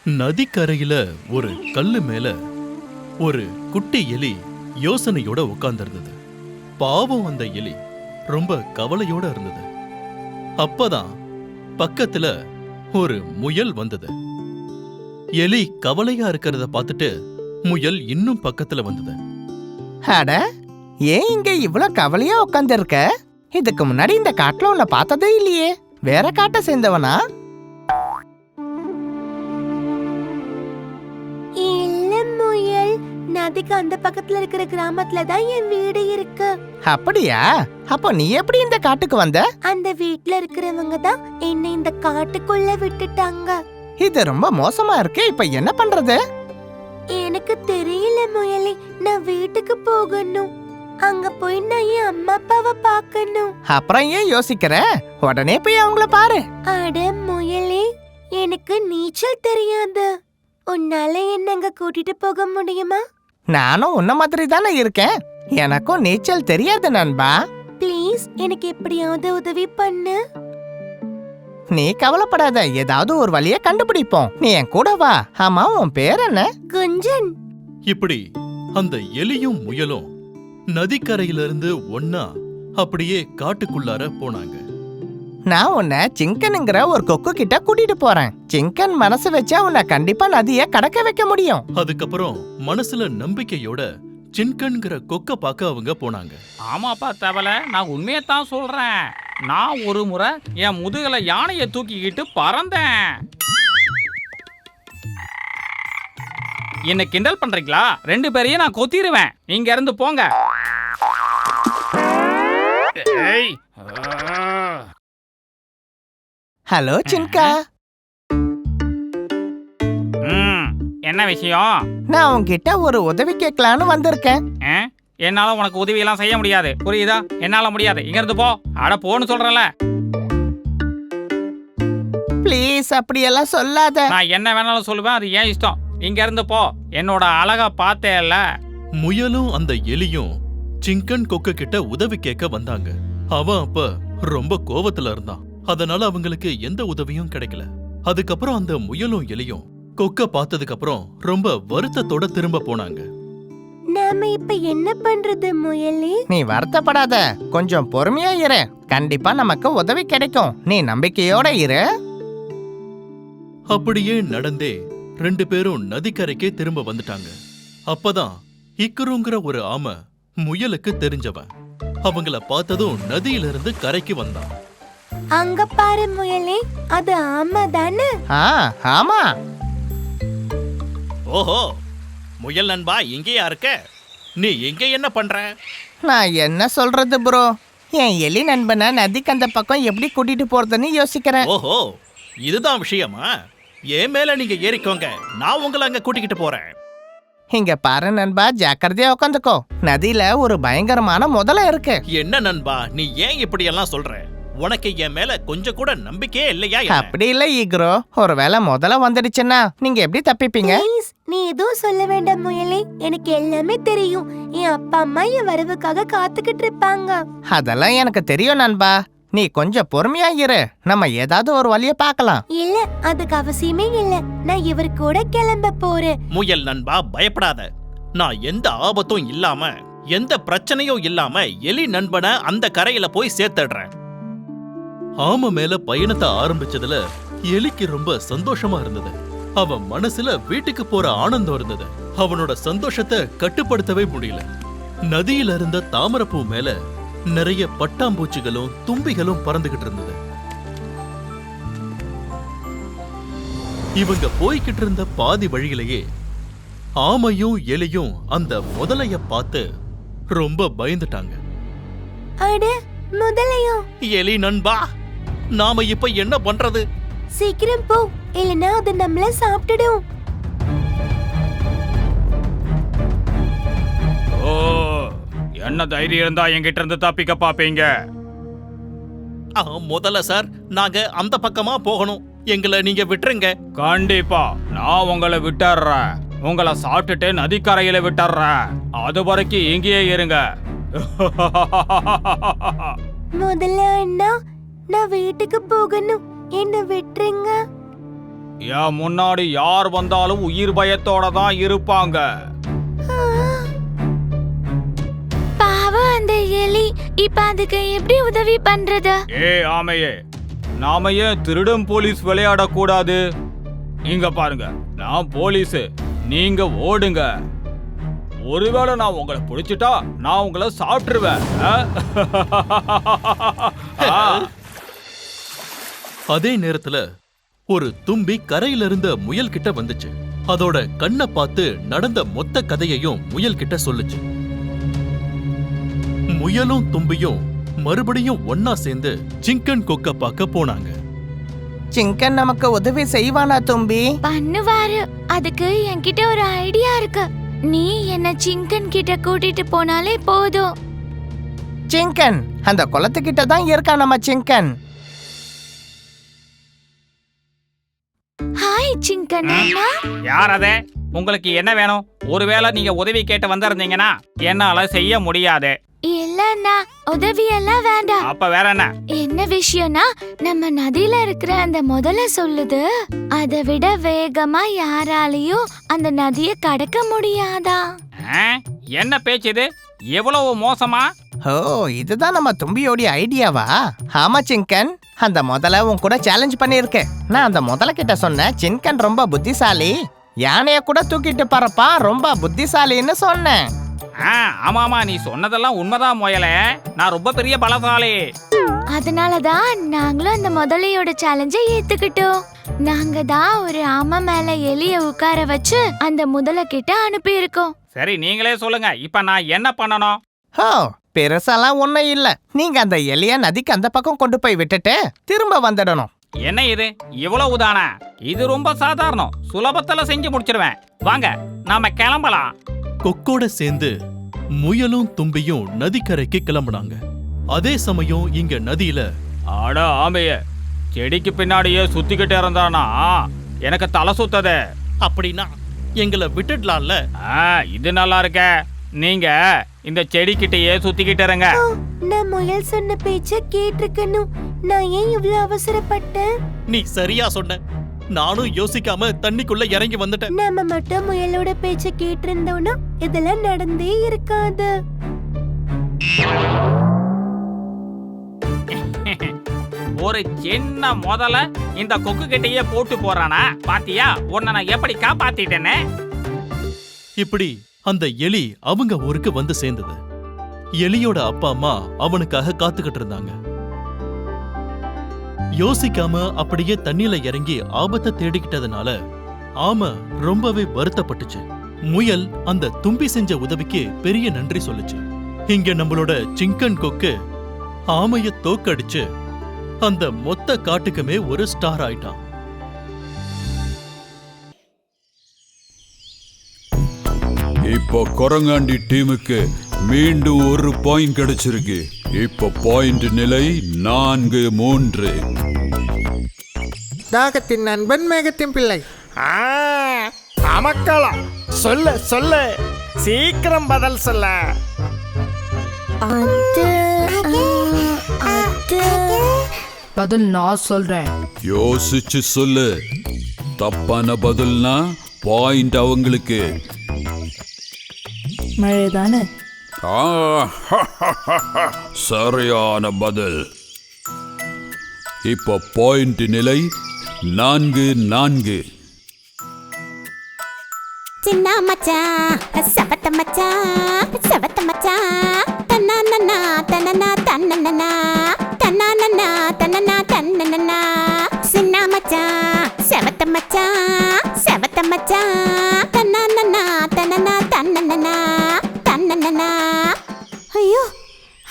நதிக்கரையில ஒரு கல்லு மேல ஒரு குட்டி எலி யோசனையோட உட்கார்ந்திருந்தது. பாவம், அந்த எலி ரொம்ப கவலையோட இருந்தது. அப்பதான் பக்கத்துல ஒரு முயல் வந்தது. எலி கவலையா இருக்கிறத பார்த்துட்டு முயல் இன்னும் பக்கத்துல வந்தது. அட, ஏன் இங்க இவ்ளோ கவலையா உட்கார்ந்து இருக்க? இதுக்கு முன்னாடி இந்த காட்டுல உன்னை பார்த்ததே இல்லையே. வேற காட்டை சேர்ந்தவனா? நதிக்கு அந்த பக்கத்துல இருக்கிற கிராமத்துல தான் என் வீடு இருக்கு. அப்படியா? அப்போ நீ எப்படி இந்த காட்டுக்கு வந்த? அந்த வீட்ல இருக்கிறவங்க தான் என்னை இந்த காட்டுக்குள்ள விட்டுட்டாங்க. இது ரொம்ப மோசமா இருக்கு. இப்ப என்ன பண்றது? எனக்கு தெரியல முயலி. நான் வீட்டுக்கு போகணும். அங்க போய் நான் என் அம்மா அப்பாவை பார்க்கணும். அப்புறம் ஏன் யோசிக்கிற? உடனே போய் அவங்கள பாரு. அட முயலி, எனக்கு நீச்சல் தெரியாது. உன்னால என்னங்க கூட்டிட்டு போக முடியுமா? நானும் உன்ன மாதிரி தானே இருக்கேன். எனக்கும் நீச்சல் தெரியாது நண்பா. ப்ளீஸ், எனக்கு எப்படியாவது உதவி பண்ணு. நீ கவலைப்படாத, ஏதாவது ஒரு வழியை கண்டுபிடிப்போம். நீ என் கூட வா. ஆமா, உன் பேர் என்ன? குஞ்சன். இப்படி அந்த எலியும் முயலும் நதிக்கரையிலிருந்து ஒன்னா அப்படியே காட்டுக்குள்ளார போனாங்க. நான் உன்னை சிங்கனுங்கிற ஒரு கொக்கு கிட்ட கூட்டிட்டு போறேன். சிங்கன் மனசு வச்சா உன்னை கண்டிப்பா நதிய கடக்க வைக்க முடியும். அதுக்கப்புறம் மனசுல நம்பிக்கையோட சின்கன்கிற கொக்க பார்க்க அவங்க போனாங்க. ஆமாப்பா தவளை, நான் உண்மையத்தான் சொல்றேன். நான் ஒரு முறை என் முதுகல யானையை தூக்கிக்கிட்டு பறந்தேன். என்ன கிண்டல் பண்றீங்களா? 2 பேரையும் நான் கொத்திடுவேன். இங்க இருந்து போங்க. ஏய். ஹலோ சின்கா. என்ன விஷயம்? நான் உன்கிட்ட ஒரு உதவி கேட்கலான்னு வந்திருக்கேன். என்னால உனக்கு உதவி எல்லாம் செய்ய முடியாது, புரியுதா? என்னால முடியாது. இங்க இருந்து போ. அட போன்னு சொல்றல. ப்ளீஸ், அப்படியெல்லாம் சொல்லாத. நான் என்ன வேணாலும் சொல்லுவேன், அது ஏன் இஷ்டம். இங்க இருந்து போ. என்னோட அழகா பார்த்தேல்ல. முயலும் அந்த எலியும் சிங்கன் கொக்க கிட்ட உதவி கேட்க வந்தாங்க. அவன் அப்ப ரொம்ப கோவத்துல இருந்தான். அதனால அவங்களுக்கு எந்த உதவியும் கிடைக்கல. அதுக்கப்புறம் அந்த முயலும் எலியும் கொக்க பார்த்ததுக்கு அப்புறம் ரொம்ப வருத்தத்தோட திரும்ப போனாங்க. நாம இப்ப என்ன பண்றது முயலி? நீ வருத்தப்படாத, கொஞ்சம் பொறுமையா இரு. கண்டிப்பா நமக்கு உதவி கிடைக்கும். நீ நம்பிக்கையோட இரு. அப்படியே நடந்தே 2 பேரும் நதிக்கரைக்கே திரும்ப வந்துட்டாங்க. அப்பதான் இக்குருங்கிற ஒரு ஆமை முயலுக்கு தெரிஞ்சவன். அவங்கள பார்த்ததும் நதியிலிருந்து கரைக்கு வந்தான். அங்க பாரு முயலி, அது ஆமை தானே? ஆமா. ஓஹோ, முயல் நண்பா, இங்கேயா இருக்க? நீ இங்க என்ன பண்ற? நான் என்ன சொல்றது ப்ரோ, என் எலி நண்பனை நதிக்கு அந்த பக்கம் எப்படி கூட்டிட்டு போறதுன்னு யோசிக்கிறேன். ஓஹோ, இதுதான் விஷயமா? என் மேல நீங்க ஏறிக்கோங்க, நான் உங்களை அங்க கூட்டிக்கிட்டு போறேன். இங்க பாரு நண்பா, ஜாக்கிரதையா உட்காந்துக்கோ. நதியில ஒரு பயங்கரமான முதலை இருக்கு. என்ன நண்பா, நீ ஏன் இப்படி எல்லாம் சொல்ற? உனக்கு என் மேல கொஞ்சம் கூட நம்பிக்கையே இல்லையா? அப்படி இல்ல ஈக்ரோ, ஒருவேளை முதல்ல வந்துடுச்சுன்னா நீங்க எப்படி தப்பிப்பீங்க? ப்ளீஸ், நீ எதுவும் சொல்ல வேண்டாம் முயலி. எனக்கு எல்லாமே தெரியும். என் அப்பா அம்மா என் வரவுக்காக காத்துக்கிட்டு இருப்பாங்க. அதெல்லாம் எனக்கு தெரியும் நண்பா. நீ கொஞ்சம் பொறுமையா இரு. நம்ம ஏதாவது ஒரு வழிய பார்க்கலாம். இல்ல, அதுக்கு அவசியமே இல்ல. நான் இவர் கூட கிளம்ப போறேன். முயல் நண்பா, பயப்படாத. நான் எந்த ஆபத்தும் இல்லாம, எந்த பிரச்சனையும் இல்லாம எலி நண்பனை அந்த கரையில போய் சேர்த்துடுறேன். ஆமை மேல பயணத்தை ஆரம்பிச்சதுல எலிக்கு ரொம்ப சந்தோஷமா இருந்தது. அவன் மனசுல வீட்டுக்கு போற ஆனந்தம் இருந்தது. அவனோட சந்தோஷத்தை கட்டுப்படுத்தவே முடியல. நதியில இருந்த தாமரைப்பூ மேல நிறைய பட்டாம்பூச்சிகளும் தும்பிகளும் பறந்துகிட்டு இருந்தது. இவங்க போய்கிட்டு இருந்த பாதி வழியிலேயே ஆமையும் எலியும் அந்த முதலைய பார்த்து ரொம்ப பயந்துட்டாங்க. அட, முதலையா? எலி நண்பா, நாம இப்ப என்ன பண்றது? சீக்கிரம் போ, இல்லனா அது நம்மள சாப்பிட்டுடும். ஓ, என்ன தைரியம் இருந்தா என்கிட்ட இருந்து தப்பிக்க பாப்பீங்க? முதல்ல சார், நாங்க அந்த பக்கமா போகணும். எங்களை நீங்க விட்டுருங்க. கண்டிப்பா நான் உங்களை விட்டுறேன். உங்களை சாப்பிட்டுட்டு நதிக்கரையில விட்டுறேன். அது வரைக்கும் இங்கேயே இருங்க. முதல்ல அண்ணா, நான் வீட்டுக்கு போகணும். என்ன விட்டுருங்க. என் முன்னாடி யார் வந்தாலும் உயிர் பயத்தோட தான் இருப்பாங்க. பாவம் அந்த எலி. இப்ப அதுக்கு எப்படி உதவி பண்றது? ஆமையே, நாம ஏன் திருடன் போலீஸ் விளையாடக்கூடாது? இங்க பாருங்க, நான் போலீஸ், நீங்க ஓடுங்க. ஒருவேளை நான் உங்களை பிடிச்சிட்டா நான் உங்களை சாப்பிட்டுருவேன். அதே நேரத்துல ஒரு தும்பி கரையில இருந்த முயல் கிட்ட வந்துச்சு. அதோட கண்ணை பார்த்து நடந்த மொத்த கதையையும் முயல் கிட்ட சொல்லுச்சு. முயலும் தும்பியும் மறுபடியும் ஒன்னா சேர்ந்து சிங்கன் கொக்க பார்க்க போனாங்க. சிங்கன் நமக்கு உதவி செய்வானா தும்பி? பண்ணுவாரு. அதுக்கு என்கிட்ட ஒரு ஐடியா இருக்கு. நீ என்ன சிங்கன் கிட்ட கூட்டிட்டு போனாலே போதும். சிங்கன் அந்த குளத்துக்கிட்ட தான் இருக்கான் நம்ம சிங்கன். ஹாய் சிங்கன் அண்ணா. யார் அதே? உங்களுக்கு என்ன வேணும்? ஒருவேளை நீங்க உதவி கேட்டு வந்திருந்தீங்கன்னா என்னால செய்ய முடியாது. இல்லண்ணா, உதவியெல்லாம் வேண்டாம். அப்ப வேற என்ன? என்ன விஷயம்னா, நம்ம நதியில இருக்கிற அந்த முதல சொல்லுது, அதை விட வேகமா யாராலையும் அந்த நதியை கடக்க முடியாதா? என்ன பேச்சு இது? எவ்வளவு மோசமா? ஓ, இதுதான் நம்ம தும்பியோட ஐடியாவா? ஆமா சிங்கன், அந்த முதல்ல உன் கூட சேலஞ்ச் பண்ணிருக்கேன். நான் அந்த முதல்ல கிட்ட சொன்னேன், சிங்கன் ரொம்ப புத்திசாலி, யானைய கூட தூக்கிட்டு பறப்பா, ரொம்ப புத்திசாலின்னு சொன்னேன். ஆமாமா, நீ சொன்னதெல்லாம் உண்மைதான் முயலே. நான் ரொம்ப பெரிய பலசாலி. அதனாலதான் நாங்களும் அந்த முதலையோட சேலஞ்சை ஏத்துக்கிட்டோம். நாங்க தான் ஒரு ஆமை மேல எலிய உட்கார வச்சு அந்த முதல கிட்ட அனுப்பி இருக்கோம். சரி, நீங்களே சொல்லுங்க, இப்ப நான் என்ன பண்ணணும்? ஓ, பெருசாலாம் ஒண்ணும் இல்ல. நீங்க அந்த எலிய நதிக்கு அந்த பக்கம் கொண்டு போய் விட்டுட்டு திரும்ப வந்துடணும். என்ன இது இவ்வளவு தானா? இது ரொம்ப சாதாரணம், சுலபத்துல செஞ்சு முடிச்சிருவேன். வாங்க, நாம கிளம்பலாம். கொக்கோட சேர்ந்து முயலும் தும்பியும் நதிக்கரைக்கு கிளம்புனாங்க. அதே சமயம் இங்க நதியில ஆட ஆமைய செடிக்கு பின்னாடியே சுத்திக்கிட்டே இருந்தானா எனக்கு தலை சுத்தது. அப்படின்னா எங்களை விட்டுடலாம்ல. இது நல்லா இருக்க. நீங்க இந்த செடிக்கிட்டயே சுத்திக்கிட்டு இருங்க. நான் முயல் சொன்ன பேச்ச கேட்டிருக்கணும். நான் ஏன் இவ்வளவு அவசரப்பட்டேன்? நீ சரியா சொன்ன. நானும் யோசிக்காம தண்ணிக்குள்ள இறங்கி வந்துட்டேன். நாம மட்டும் முயலோட பேச்ச கேட்டிருந்தோம்னா இதெல்லாம் நடந்தே இருக்காது. ஒரு சின்ன முதல்ல இந்த கொக்கு கிட்டயே போட்டு போறானா? பாத்தியா, உன்னை நான் எப்படி காப்பாத்திட்டேன்னு. இப்படி அந்த எலி அவங்க ஊருக்கு வந்து சேர்ந்தது. எலியோட அப்பா அம்மா அவனுக்காக காத்துக்கிட்டு இருந்தாங்க. யோசிக்காம அப்படியே தண்ணியில இறங்கி ஆபத்தை தேடிக்கிட்டதுனால ஆமை ரொம்பவே வருத்தப்பட்டுச்சு. முயல் அந்த தும்பி செஞ்ச உதவிக்கு பெரிய நன்றி சொல்லுச்சு. இங்க நம்மளோட சிங்கன் கொக்கு ஆமைய தோக்கடிச்சு அந்த மொத்த காட்டுக்குமே ஒரு ஸ்டார் ஆயிட்டான். இப்போ கொரங்காண்டி டீமுக்கு மீண்டும் ஒரு பாயிண்ட் கிடைச்சிருக்கு. இப்போ பாயிண்ட் நிலை 4-3. தாகத்தின் நண்பன் மேகத்தின் பிள்ளை. அமக்கலாம். சொல்லு சொல்லு, சீக்கிரம் பதில் சொல்ல. பதில் நான் சொல்றேன். யோசிச்சு சொல்லு. தப்பான பதில்னா பாயிண்ட் அவங்களுக்கு. மழைதானே? சரியான பதில். இப்போ பாயிண்ட் நிலை 4-4. சின்ன மச்சான், சவத்த மச்சான், சவத்த மச்சான், தன்னன்னா தன்னனா தன்னனா தன்னனா தன்னனா தன்னனா. சின்ன மச்சான், சவத்த மச்சான், சவத்த மச்சான், தன்னனா தன்னனா தன்னனா தன்னனா. ஐயோ,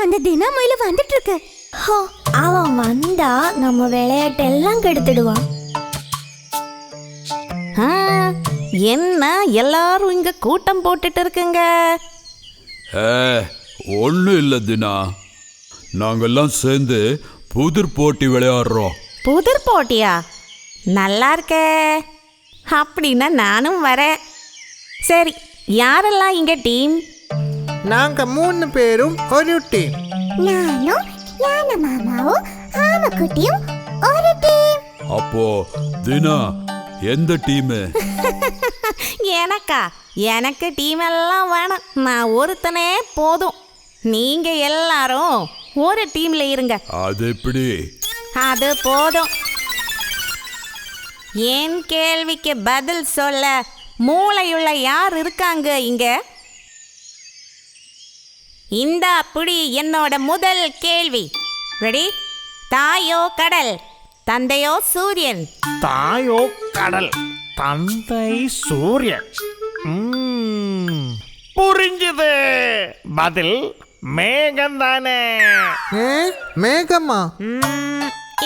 அந்த தினமயில வந்துட்டு இருக்கு. அவன் வந்தா நம்ம விளையாட்டெல்லாம் கெடுத்துடுவான். என்ன எல்லாரும் இங்க கூட்டம் போட்டுட்டு இருக்குங்க? ஒன்றும் இல்லை தினா, நாங்கெல்லாம் சேர்ந்து புதிர் போட்டி விளையாடுறோம். புதிர் போட்டியா? நல்லா இருக்கே. அப்படின்னா நானும் வரேன். சரி, யாரெல்லாம் இங்க டீம்? நாங்க 3 பேரும் ஒரு டீம். நானும் யானை மாமாவும் ஆமக்குட்டியும் ஒரு டீம். அப்போ தினா, எந்த டீமு? எனக்கா? எனக்கு டீம் எல்லாம் வேணாம். நான் ஒருத்தனே போதும். நீங்க எல்லாரும் ஒரு டீம்ல இருங்க. அது எப்படி? அது போதும். என் கேள்விக்கு பதில் சொல்ல மூளையுள்ள யார் இருக்காங்க இங்க? இந்த அப்படி என்னோட முதல் கேள்வி. ரெடி? தாயோ கடல், தந்தையோ சூரியன்? தாயோ கடல், தந்தை சூரியன். புரிஞ்சுது. பதில் மேகம் தானே. மேகமா?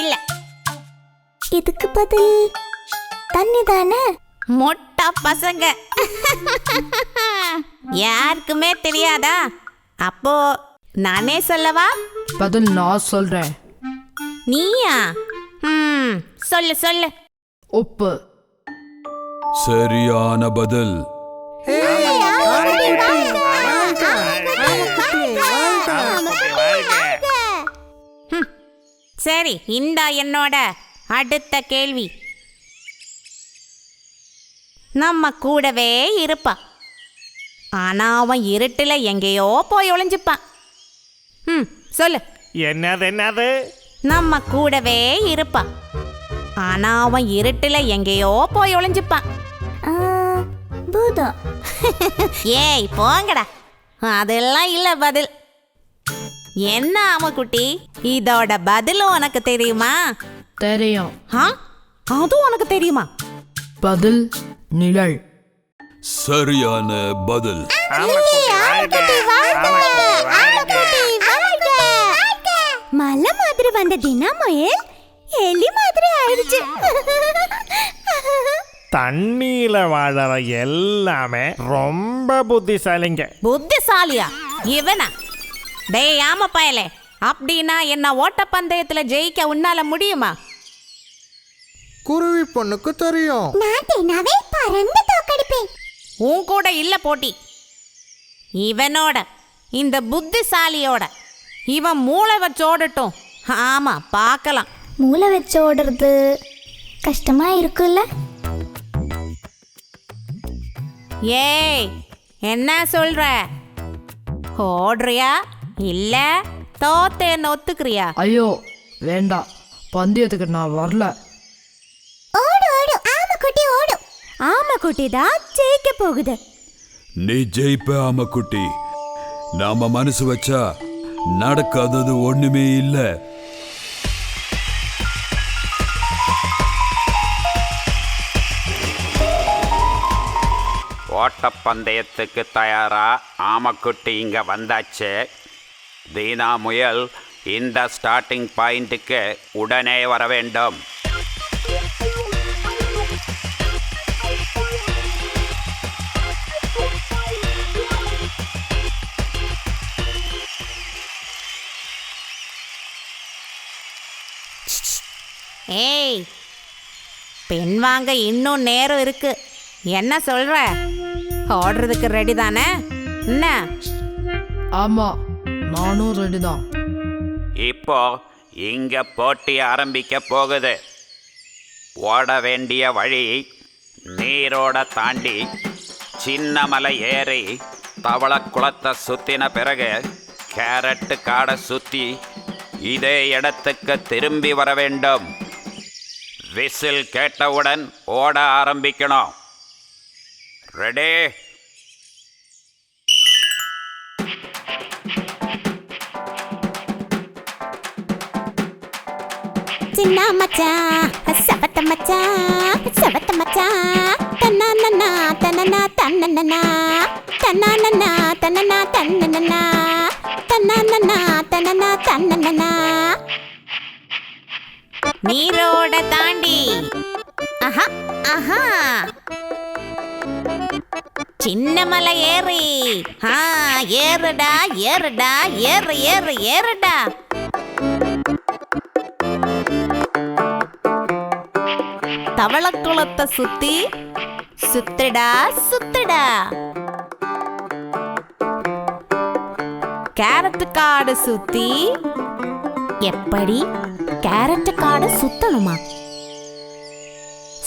இல்ல. இதுக்கு பதில் தண்ணி தானே. மொட்டா பசங்க. யாருக்குமே தெரியாதா? அப்போ நானே சொல்லவா? பதில் நான் சொல்றேன். நீயா? சொல்லு சொல்லு. உப்பு. சரியான பதில். சரி, இந்தா என்னோட அடுத்த கேள்வி. நம்ம கூடவே இருப்பா, ஆனா அவன் இருட்டுல எங்கேயோ போய் ஒளிஞ்சுப்பான். சொல்லு. என்னது? நம்ம கூடவே இருப்பா, ஆனா அவன் இருட்டுல எங்கேயோ போய் ஒளிஞ்சுப்பான். பூதம். ஏய் போங்கடா, அதெல்லாம் இல்ல பதில். என்ன ஆமக்குட்டி, இதோட பதிலும் உனக்கு தெரியுமா? தெரியும். அதுவும் உனக்கு தெரியுமா? பதில் நிழல். சரியான பதில். மலை மாதிரி வந்த தினமுயல் எலி மாதிரி ஆயிடுச்சு. தண்ணியில வாழற எல்லாமே ரொம்ப புத்திசாலிங்க. புத்திசாலியா இவனா? டேய் ஆம பயலே, அப்படின்னா என்ன ஓட்டப்பந்தயத்துல ஜெயிக்க உன்னால முடியுமா? குருவி பொண்ணுக்கு தெரியும். நான் தினாவே பறந்து தோக்கடிப்பேன். உன் கூட இல்ல போட்டி, இவனோட, இந்த புத்திசாலியோட. இவன் மூளை வச்சு ஓடட்டும். ஆமா பார்க்கலாம். மூளை வச்சு ஓடுறது கஷ்டமா இருக்குல்ல? ஏய் என்ன சொல்ற? ஓடுறியா இல்ல தோத்தேன்னு ஒத்துக்கிறியா? ஐயோ வேண்டாம், பந்தயத்துக்கு நான் வரல. ஓடு ஓடு ஆமக்குட்டி ஓடு. ஆமக்குட்டி தான் ஜெயிக்க போகுது. நீ ஜெயிப்ப ஆமக்குட்டி. நாம மனசு வச்சா நடக்காதது ஒண்ணுமே இல்ல. ஓட்டப்பந்தயத்துக்கு தயாரா ஆமக்குட்டி இங்க வந்தாச்சு. தீனா முயல் இந்த ஸ்டார்டிங் பாயிண்ட்டுக்கு உடனே வர வேண்டும். ஏய் பெண் வாங்க இன்னும் நேரம் இருக்கு. என்ன சொல்ற? ஓடுறதுக்கு ரெடி தானே? என்ன? ஆமா, நானும் ரெடி தான். இப்போ இங்க போட்டி ஆரம்பிக்க போகுது. ஓட வேண்டிய வழி நீரோட தாண்டி சின்ன மலை ஏறி தவளக்குளத்தை சுத்தின பிறகு கேரட்டு காடை சுத்தி இதே இடத்துக்கு திரும்பி வர வேண்டும். விசில் கேட்டவுடன் ஓட ஆரம்பிக்கணும். ரெடி? சின்ன மச்சான் சவத்த மச்சான் சவத்த மச்சான் தன்னன்னா தன்னனா தன்னனா தன்னனா தன்னனா தன்னனா தன்னனா தன்னனா தன்னனா. நீரோட தாண்டி ஆஹா ஆஹா சின்ன மலை ஏறி ஏறுடா ஏறுடா ஏறு ஏறு ஏறுடா. தவளக்குளத்தை சுத்தி சுத்துடா சுத்துடா. கேரட் காடு சுத்தி. எப்படி? கேரட் காடு சுத்தணுமா?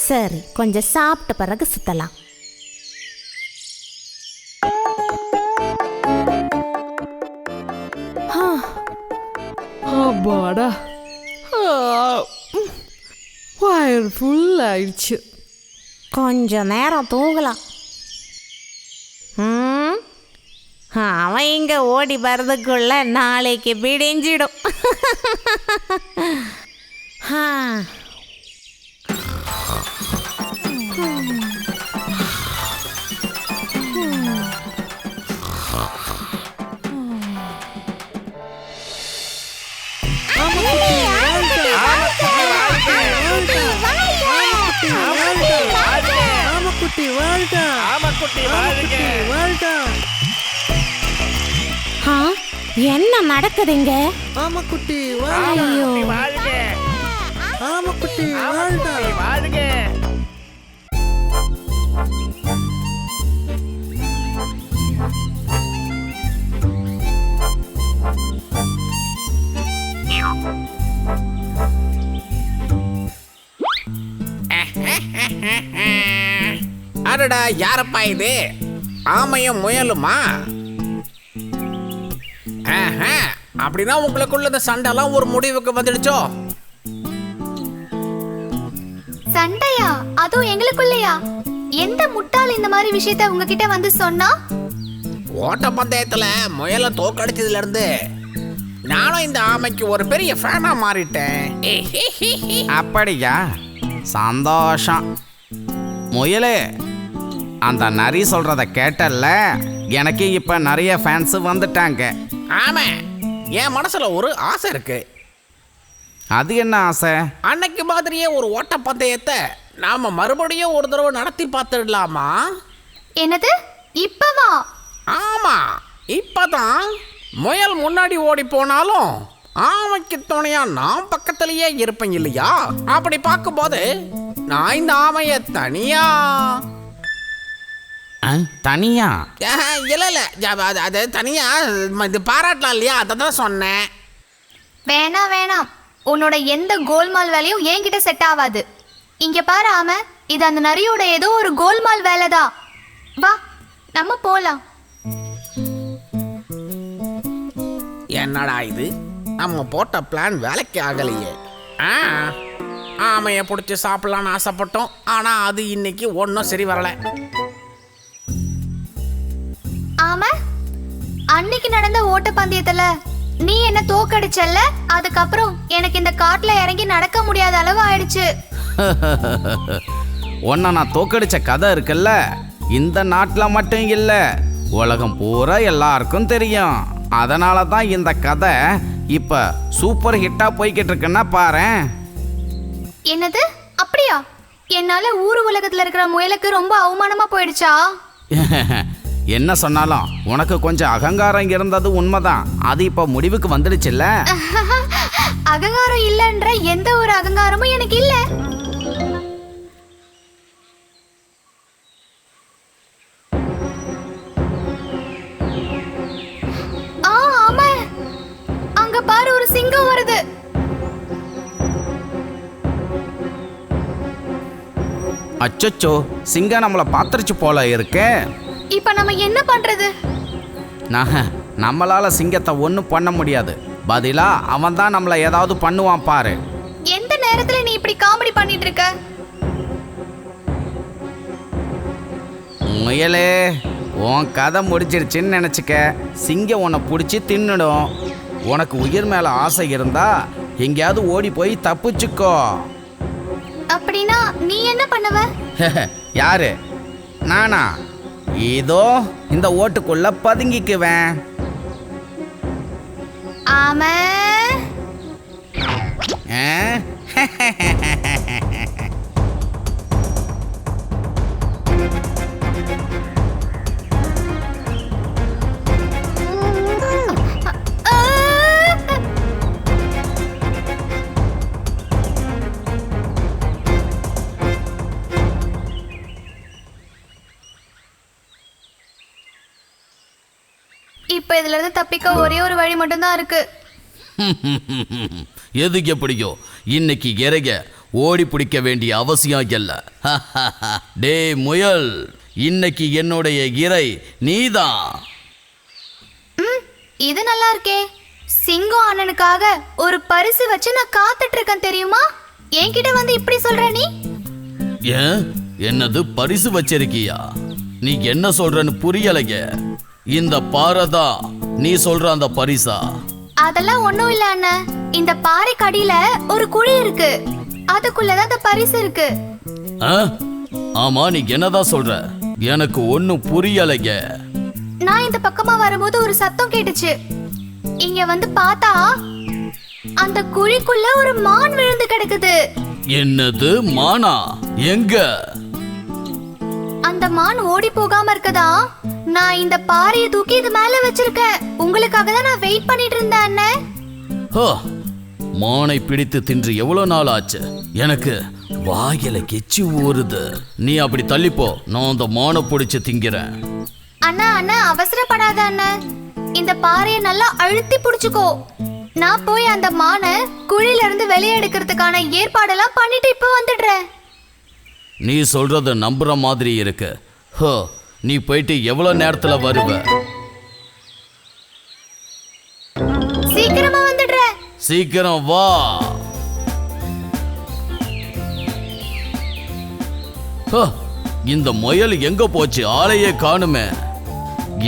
சரி, கொஞ்சம் சாப்பிட்ட பிறகு சுத்தலாம். அப்பாடா, வயிறு ஃபுல் ஆயிடுச்சு. கொஞ்ச நேரம் தூங்கலாம். அவன் இங்க ஓடி வர்றதுக்குள்ள நாளைக்கு விடிஞ்சிடும். ஆமக்குட்டி வாழ்க, ஆமக்குட்டி வாழ்க, வாழ்க. என்ன நடக்குதுங்க? ஆமக்குட்டி ஐயோ, வாழ்க, ஆமக்குட்டி வாழ்க. வாழ்க. அடடா, யாரப்பா இது? ஆமையும் முயலுமா? அப்படின்னா உங்களுக்குள்ள இந்த சண்டைலாம் ஒரு முடிவுக்கு வந்துடுச்சோ? சண்டையா? அதுவும் எங்களுக்குள்ளயா? எந்த முட்டாள் இந்த மாதிரி விஷயத்த உங்ககிட்ட வந்து சொன்னா? ஓட்ட பந்தயத்துல முயலை தோக்கடிச்சதுல இருந்து நானும் இந்த ஆமைக்கு ஒரு பெரிய ஃபேனா மாறிட்டேன். அப்படியா? சந்தோஷம். முயலே, அந்த நரி சொல்றத கேட்டல்ல? எனக்கு இப்ப நிறைய ஃபேன்ஸ் வந்துட்டாங்க. ஆமா, என் மனசுல ஒரு ஆசை இருக்கு. அது என்ன ஆசை? அன்னைக்கு மாதிரியே ஒரு ஓட்ட பந்தயத்தை நாம மறுபடியும் ஒரு தடவை நடத்தி பார்த்துடலாமா? என்னது? இப்பவா? ஆமா, இப்பதான். முயல் முன்னாடி ஓடி போனாலும் ஆமைக்கு துணையா நான் பக்கத்திலேயே இருப்பேன் இல்லையா? அப்படி பார்க்கும்போது நான் இந்த ஆமைய தனியா தனியா இல்ல அது தனியா இது பாராட்டலாம் இல்லையா? அதை தான் சொன்னேன். வேணாம், உன்னோட எந்த கோல்மால் வேலையும் என்கிட்ட செட் ஆகாது. இங்க பாரு ஆமை, இது அந்த நரியோட ஏதோ ஒரு கோல்மால் வேலைதான். வா, நம்ம போலாம். என்னடா இது, நம்ம போட்ட பிளான் வேலைக்கு ஆகலையே. ஆமையை பிடிச்சி சாப்பிடலான்னு ஆசைப்பட்டோம், ஆனா அது இன்னைக்கு ஒன்றும் சரி வரல. ஆமா, அன்னைக்கு நடந்த ஓட்டப்பந்தயத்துல நீ என்ன தோக்கடிச்சல்ல, அதுக்கப்புறம் எனக்கு இந்த காட்டுல இறங்கி நடக்க முடியாத அளவு ஆயிடுச்சு. உன்னை நான் தோக்கடிச்ச கதை இருக்குல்ல, இந்த நாட்டில் மட்டும் இல்லை, உலகம் பூரா எல்லாருக்கும் தெரியும். அதனால தான் இந்த கதை இப்ப சூப்பர் ஹிட்டா போய்கிட்டு இருக்குன்னா பாரேன். என்னது? அப்படியா? என்னால ஊர் உலகத்துல இருக்கிற முயலுக்கு ரொம்ப அவமானமா போயிடுச்சா? என்ன சொன்னாலும் உனக்கு கொஞ்சம் அகங்காரம் இருந்தது உண்மைதான். அது இப்ப முடிவுக்கு வந்துடுச்சுல்ல. அகங்காரம் இல்லைன்ற எந்த ஒரு அகங்காரமும் எனக்கு இல்ல. ஆமா, அங்க பாரு, ஒரு சிங்கம் வருது. அச்சச்சோ, சிங்கம் நம்மளை பாத்திருச்சு போல இருக்கு. இப்ப நம்ம என்ன பண்றது? நம்மளால சிங்கத்தை ஒன்றும் பண்ண முடியாது. பதிலா அவன் தான் நம்மளை ஏதாவது பண்ணுவான் பாரு. எந்த நேரத்துல நீ இப்படி காமெடி பண்ணிட்டு இருக்க? முயலே, உன் கதை முடிச்சிருச்சுன்னு நினச்சிக்க. சிங்கம் உன்னை பிடிச்சி தின்னுடும். உனக்கு உயிர் மேலே ஆசை இருந்தா எங்கேயாவது ஓடி போய் தப்பிச்சுக்கோ. அப்படின்னா நீ என்ன பண்ணுவ? யாரு? நானா? இதோ இந்த ஓட்டுக்குள்ள பதுங்கிக்குவேன். ஆமா. இப்ப இதுல இருந்து தப்பிக்க ஒரே ஒரு வழி மட்டும்தான் இருக்கு. எதுக்கு எப்படியோ இன்னைக்கு இறங்க ஓடி பிடிக்க வேண்டிய அவசியம் இல்லை. டே முயல், இன்னைக்கு என்னுடைய இறை நீதான். இது நல்லா இருக்கே. சிங்கம் அண்ணனுக்காக ஒரு பரிசு வச்சு நான் காத்துட்டு இருக்கேன் தெரியுமா? என்கிட்ட வந்து இப்படி சொல்ற நீ? ஏன், என்னது பரிசு வச்சிருக்கியா? நீ என்ன சொல்றன்னு புரியலைங்க. இந்த பாறைதா நீ சொல்ற அந்த பரிசா? அதெல்லாம் ஒண்ணும் இல்ல அண்ணன். இந்த பாறை கடியில ஒரு குழி இருக்கு, அதுக்குள்ளதான் அந்த பரிசு இருக்கு. ஆமா, நீ என்னதான் சொல்ற? எனக்கு ஒன்னும் புரியலைங்க. நான் இந்த பக்கமா வரும்போது ஒரு சத்தம் கேட்டுச்சு. இங்க வந்து பார்த்தா அந்த குழிக்குள்ள ஒரு மான் விழுந்து கிடக்குது. என்னது, மானா? எங்க? அந்த மான் ஓடி போகாம இருக்கதா நான் இந்த பாறையை தூக்கி இது மேல வச்சிருக்கேன். உங்களுக்காக தான் நான் வெயிட் பண்ணிட்டு இருந்தேன் அண்ணன். மானை பிடித்து தின்று எவ்வளவு நாள் ஆச்சு? எனக்கு வாயில கெச்சி ஊறுது. நீ அப்படி தள்ளிப்போ, நான் அந்த மானை பிடிச்சு திங்கிறேன். அண்ணா அண்ணா, அவசரப்படாத அண்ணன். இந்த பாறையை நல்லா அழுத்தி பிடிச்சுக்கோ. நான் போய் அந்த மானை குழியில இருந்து வெளியே எடுக்கிறதுக்கான ஏற்பாடெல்லாம் பண்ணிட்டு இப்ப வந்துடுறேன். நீ சொல்றத நம்புற மாதிரி இருக்கு. நீ போயிட்டு எவ்வளவு நேரத்துல வருவ? சீக்கிரமா வந்துடுறேன். சீக்கிரம் வா. இந்த முயல் எங்க போச்சு? ஆளையே காணுமே.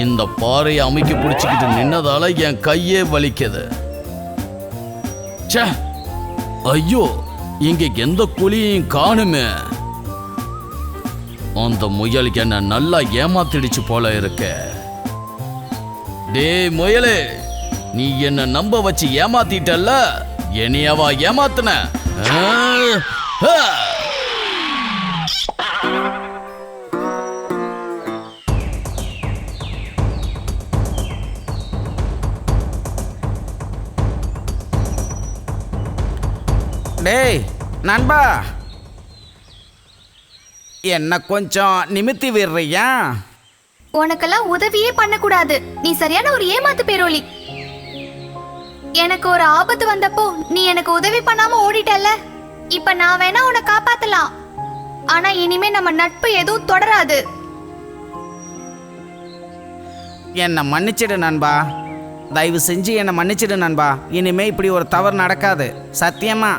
இந்த பாறையை அமைக்கி பிடிச்சிக்கிட்டு நின்னதால என் கையே வலிக்குது. ஐயோ, இங்க எந்த குழியையும் காணுமே. அந்த முயல் என்ன நல்லா ஏமாத்திடுச்சு போல இருக்க. டே முயலே, நீ என்ன நம்ப வச்சு ஏமாத்திட்டல்ல, என்னையவா ஏமாத்துன? டேய் நண்பா, என்ன கொஞ்சம் நிமித்தி விடுறியா? உனக்கெல்லாம் உதவியே பண்ணக்கூடாது. நீ சரியான ஒரு ஏமாத்து பேரோலி. எனக்கு ஒரு ஆபத்து வந்தப்போ நீ எனக்கு உதவி பண்ணாம ஓடிட்டல்ல. இப்ப நான் வேணா உன்னை காப்பாத்தலாம், ஆனா இனிமே நம்ம நட்பு எதுவும் தொடராது. என்னை மன்னிச்சிடு நண்பா, தயவு செஞ்சு என்னை மன்னிச்சிடு நண்பா. இனிமே இப்படி ஒரு தவறு நடக்காது, சத்தியமா.